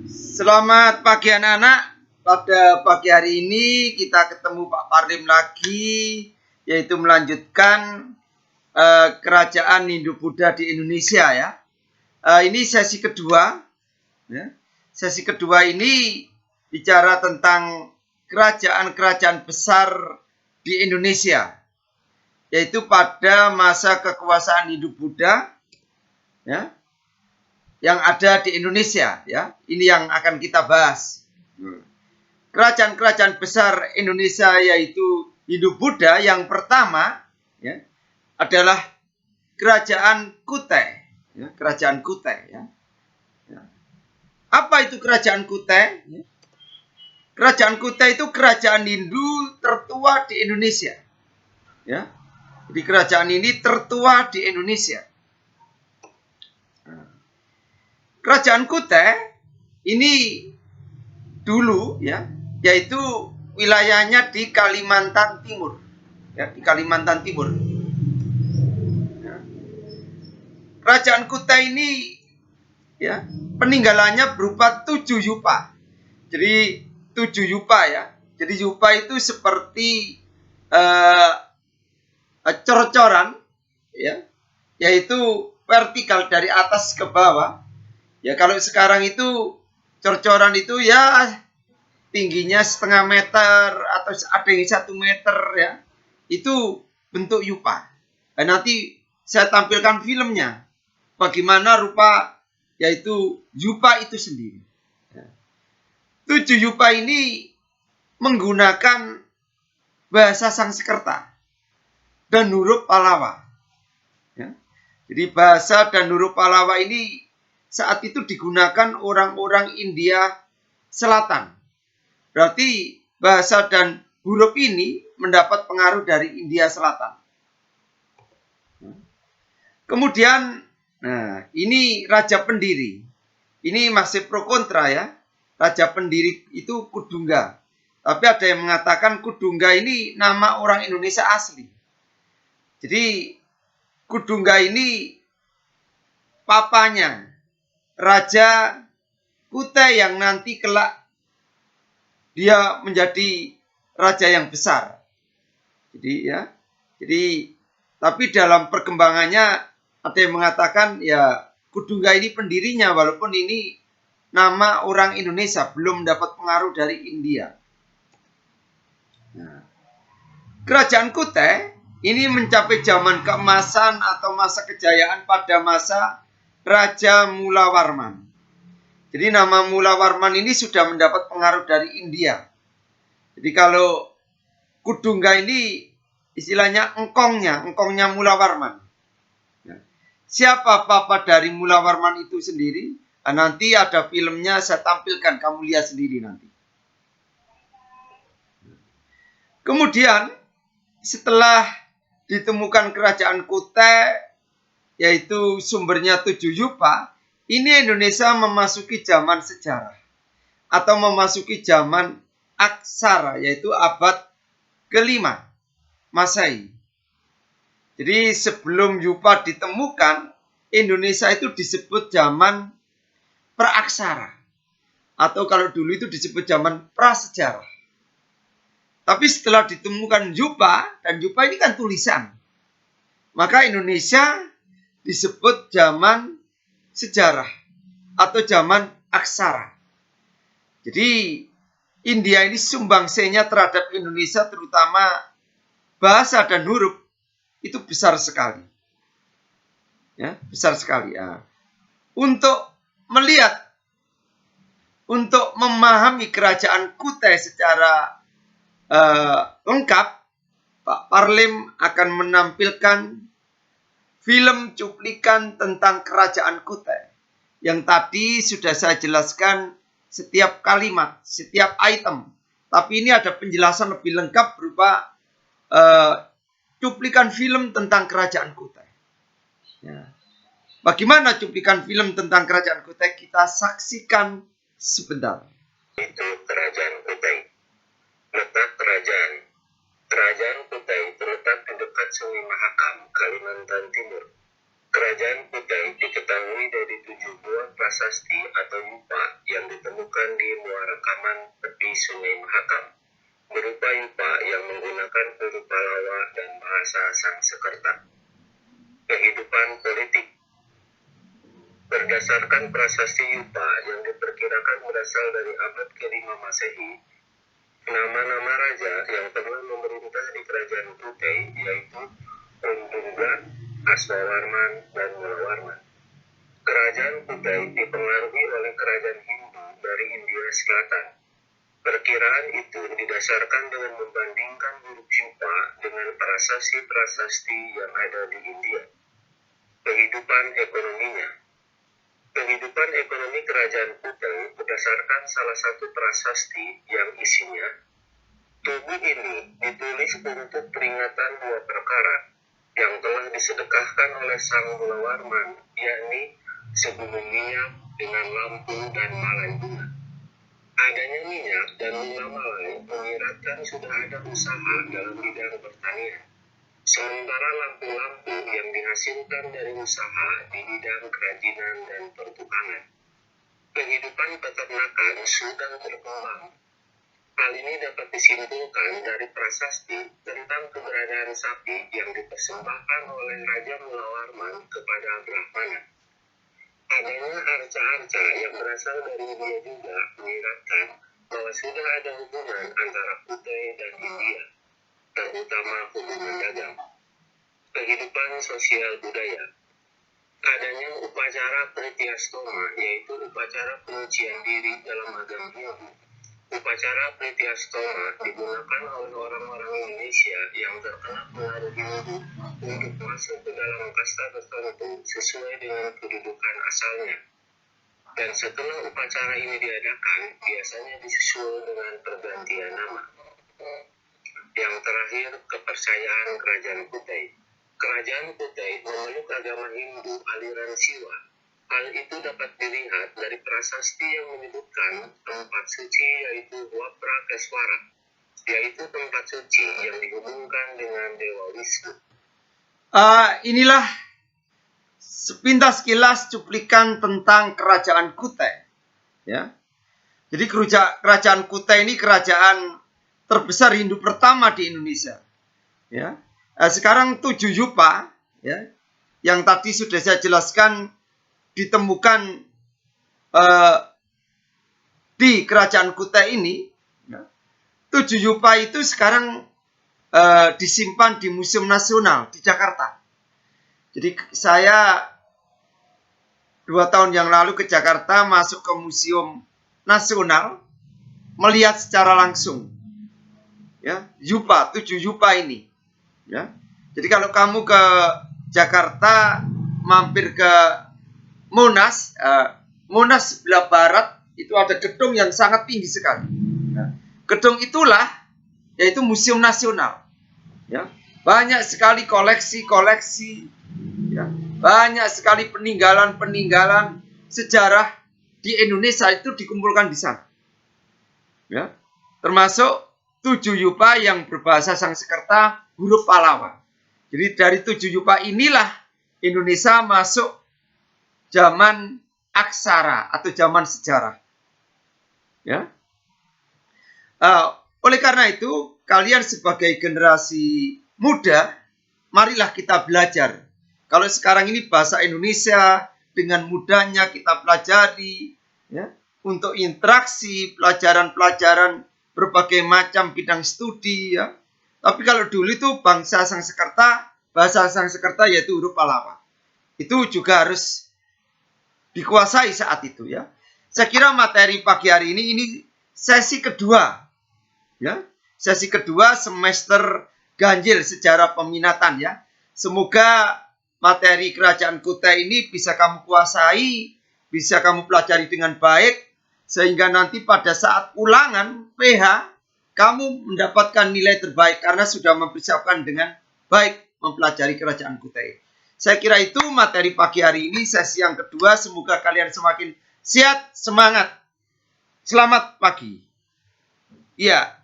Selamat pagi anak-anak. Pada pagi hari ini kita ketemu Pak Parlim lagi, yaitu melanjutkan kerajaan Hindu-Buddha di Indonesia ya. Ini sesi kedua. Ya. Sesi kedua ini bicara tentang kerajaan-kerajaan besar di Indonesia, yaitu pada masa kekuasaan Hindu-Buddha ya, yang ada di Indonesia ya. Ini yang akan kita bahas. Kerajaan-kerajaan besar Indonesia yaitu Hindu-Buddha yang pertama ya, adalah Kerajaan Kutai. Ya, Kerajaan Kutai ya. Ya. Apa itu Kerajaan Kutai? Ya. Kerajaan Kutai itu kerajaan Hindu tertua di Indonesia. Ya. Jadi kerajaan ini tertua di Indonesia. Kerajaan Kutai ini dulu ya, yaitu wilayahnya di Kalimantan Timur. Ya, di Kalimantan Timur. Ya. Kerajaan Kutai ini ya, peninggalannya berupa 7 yupa. Jadi 7 yupa ya. Jadi yupa itu seperti cor-coran ya, yaitu vertikal dari atas ke bawah. Ya, kalau sekarang itu cor-coran itu ya tingginya setengah meter atau ada yang 1 meter ya. Itu bentuk yupa. Nah, nanti saya tampilkan filmnya. Bagaimana rupa yaitu yupa itu sendiri. 7 yupa ini menggunakan bahasa Sanskerta dan huruf Pallawa. Ya. Jadi bahasa dan huruf Pallawa ini saat itu digunakan orang-orang India Selatan. Berarti bahasa dan huruf ini mendapat pengaruh dari India Selatan. Kemudian, nah ini Raja Pendiri. Ini masih pro kontra ya. Raja Pendiri itu Kudungga. Tapi ada yang mengatakan Kudungga ini nama orang Indonesia asli. Jadi Kudungga ini papanya Raja Kutai yang nanti kelak dia menjadi raja yang besar. Jadi ya. Jadi tapi dalam perkembangannya ada yang mengatakan ya Kudungga ini pendirinya, walaupun ini nama orang Indonesia, belum mendapat pengaruh dari India. Nah, Kerajaan Kutai ini mencapai zaman keemasan atau masa kejayaan pada masa Raja Mulawarman. Jadi nama Mulawarman ini sudah mendapat pengaruh dari India. Jadi kalau Kudungga ini istilahnya engkongnya Mulawarman. Siapa papa dari Mulawarman itu sendiri? Nah, nanti ada filmnya saya tampilkan, kamu lihat sendiri nanti. Kemudian setelah ditemukan kerajaan Kutai, yaitu sumbernya 7 yupa, ini Indonesia memasuki zaman sejarah atau memasuki zaman aksara, yaitu abad ke-5 Masehi. Jadi sebelum yupa ditemukan, Indonesia itu disebut zaman praaksara. Atau kalau dulu itu disebut zaman prasejarah. Tapi setelah ditemukan yupa, dan yupa ini kan tulisan, maka Indonesia disebut zaman sejarah atau zaman aksara. Jadi India ini sumbangsihnya terhadap Indonesia, terutama bahasa dan huruf, itu besar sekali. Ya, besar sekali. Ya. Untuk melihat, untuk memahami kerajaan Kutai secara lengkap, Pak Parlim akan menampilkan film cuplikan tentang kerajaan Kutai. Yang tadi sudah saya jelaskan setiap kalimat, setiap item. Tapi ini ada penjelasan lebih lengkap berupa cuplikan film tentang kerajaan Kutai. Ya. Bagaimana cuplikan film tentang kerajaan Kutai? Kita saksikan sebentar. Itu kerajaan Kutai. Letak kerajaan. Kerajaan Kutai terletak di dekat Sungai Mahakam, Kalimantan Timur. Kerajaan Kutai diketahui dari 7 buah prasasti atau yupa yang ditemukan di muara tepi Sungai Mahakam, berupa yupa yang menggunakan huruf Pallawa dan bahasa Sanskerta. Kehidupan politik. Berdasarkan prasasti yupa yang diperkirakan berasal dari abad ke-5 Masehi, nama-nama raja yang pernah memerintah di kerajaan Kutai yaitu Undungga, Aswawarman, dan Mulawarman. Kerajaan Kutai dipengaruhi oleh kerajaan Hindu dari India Selatan. Perkiraan itu didasarkan dengan membandingkan huruf yupa dengan prasasti-prasasti yang ada di India. Kehidupan ekonominya. Kehidupan ekonomi kerajaan Kutai berdasarkan salah satu prasasti yang isinya, tubuh ini ditulis untuk peringatan 2 perkara yang telah disedekahkan oleh Sang Mulawarman, yakni sebelum minyak dengan lampu dan malai bunga. Adanya minyak dan bunga malai menyiratkan sudah ada usaha dalam bidang pertanian, sementara lampu-lampu yang dihasilkan dari usaha di bidang kerajinan dan pertukangan. Kehidupan peternakan sudah berkembang. Hal ini dapat disimpulkan dari prasasti tentang keberadaan sapi yang dipersembahkan oleh Raja Mulawarman kepada Brahmana. Adanya arca-arca yang berasal dari India juga menyiratkan bahwa sudah ada hubungan antara Kutai dan India, terutama hubungan dagang. Kehidupan sosial budaya. Adanya upacara Pritiastoma, yaitu upacara penyucian diri dalam agama Hindu. Upacara Pritiastoma digunakan oleh orang-orang Indonesia yang terkena pengaruh Hindu untuk masuk ke dalam kasta tertentu sesuai dengan kedudukan asalnya. Dan setelah upacara ini diadakan, biasanya disusul dengan pergantian nama. Yang terakhir, kepercayaan kerajaan Kutai. Kerajaan Kutai memeluk agama Hindu aliran Siwa. Hal itu dapat dilihat dari prasasti yang menyebutkan tempat suci yaitu Waprakeswara, yaitu tempat suci yang dihubungkan dengan Dewa Wisnu. Inilah sepintas kilas cuplikan tentang kerajaan Kutai. Ya. Jadi kerajaan Kutai ini kerajaan terbesar Hindu pertama di Indonesia. Ya. Sekarang 7 yupa, ya, yang tadi sudah saya jelaskan ditemukan di kerajaan Kutai ini. Ya. 7 yupa itu sekarang disimpan di Museum Nasional di Jakarta. Jadi saya 2 tahun yang lalu ke Jakarta, masuk ke Museum Nasional, melihat secara langsung, ya, yupa, 7 yupa ini. Ya. Jadi kalau kamu ke Jakarta, mampir ke Monas, Monas sebelah barat itu ada gedung yang sangat tinggi sekali. Ya. Gedung itulah yaitu Museum Nasional. Ya. Banyak sekali koleksi-koleksi, ya. Banyak sekali peninggalan-peninggalan sejarah di Indonesia itu dikumpulkan di sana. Ya. Termasuk 7 yupa yang berbahasa Sanskerta huruf Pallawa. Jadi dari 7 yupa inilah Indonesia masuk zaman aksara atau zaman sejarah. Ya. Oleh karena itu, kalian sebagai generasi muda, marilah kita belajar. Kalau sekarang ini bahasa Indonesia dengan mudahnya kita pelajari, ya, untuk interaksi, pelajaran-pelajaran berbagai macam bidang studi, ya. Tapi kalau dulu itu bahasa Sanskerta yaitu huruf Pallawa. Itu juga harus dikuasai saat itu, ya. Saya kira materi pagi hari ini sesi kedua, ya. Sesi kedua semester ganjil sejarah peminatan, ya. Semoga materi kerajaan Kutai ini bisa kamu kuasai, bisa kamu pelajari dengan baik, sehingga nanti pada saat ulangan PH kamu mendapatkan nilai terbaik karena sudah mempersiapkan dengan baik mempelajari kerajaan Kutai. Saya kira itu materi pagi hari ini, sesi yang kedua. Semoga kalian semakin sehat, semangat. Selamat pagi. Iya.